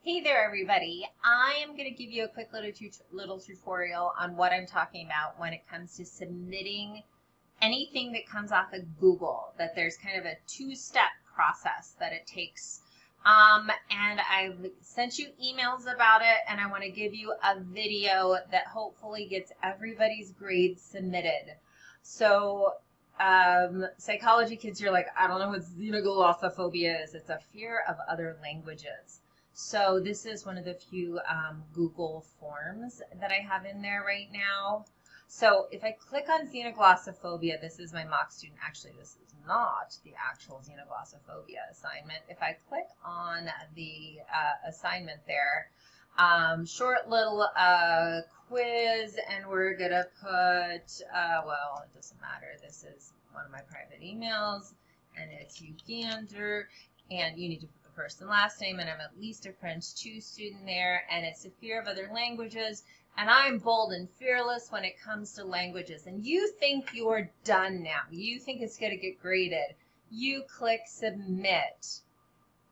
Hey there, everybody. I am going to give you a quick little tutorial on what I'm talking about when it comes to submitting anything that comes off of Google, that there's kind of a two-step process that it takes. And I've sent you emails about it, and I want to give you a video that hopefully gets everybody's grades submitted. So psychology kids, you're like, I don't know what xenoglossophobia is. It's a fear of other languages. So this is one of the few Google forms that I have in there right now. So if I click on xenoglossophobia, this is my mock student. Actually, this is not the actual xenoglossophobia assignment. If I click on the assignment there, short little quiz, and we're going to put, well, it doesn't matter. This is one of my private emails, and it's Ugander, and you need to put the first and last name, and I'm at least a French 2 student there, and it's a fear of other languages, and I'm bold and fearless when it comes to languages. And you think you're done now. You think it's going to get graded. You click submit.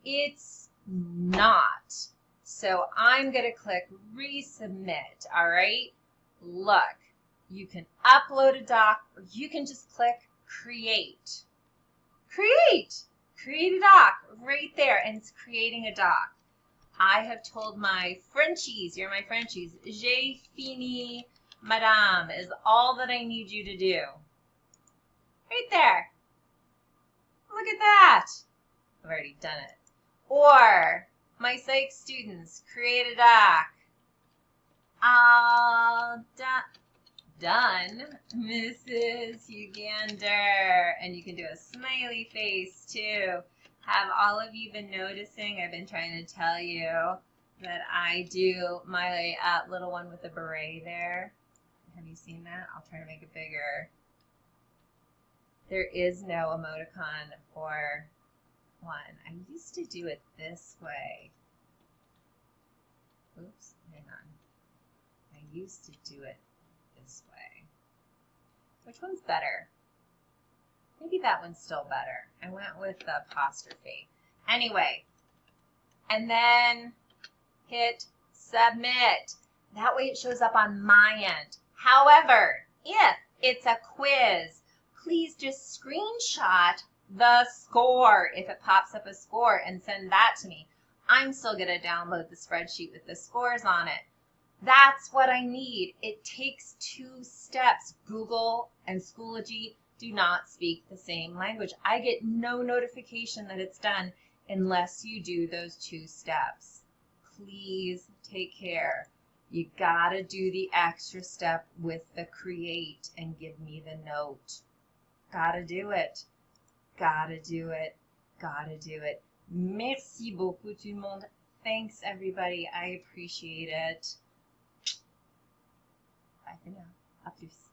It's not. So I'm going to click resubmit, all right? Look, you can upload a doc, or you can just click create. Create a doc right there, and it's creating a doc. I have told my Frenchies, you're my Frenchies, j'ai fini, madame, is all that I need you to do. Right there. Look at that. I've already done it. Or my psych students, create a doc. All done, Mrs. Ugander. And you can do a smiley face too. Have all of you been noticing? I've been trying to tell you that I do my little one with the beret there. Have you seen that? I'll try to make it bigger. There is no emoticon for one. I used to do it this way. Oops, hang on. I used to do it this way. Which one's better? Maybe that one's still better. I went with the apostrophe. Anyway, and then hit submit. That way it shows up on my end. However, if it's a quiz, please just screenshot the score if it pops up a score and send that to me. I'm still going to download the spreadsheet with the scores on it. That's what I need. It takes 2 steps. Google and Schoology do not speak the same language. I get no notification that it's done unless you do those 2 steps. Please take care. You gotta do the extra step with the create and give me the note. Gotta do it. Gotta do it. Gotta do it. Merci beaucoup tout le monde. Thanks everybody. I appreciate it. Bye for now. A plus.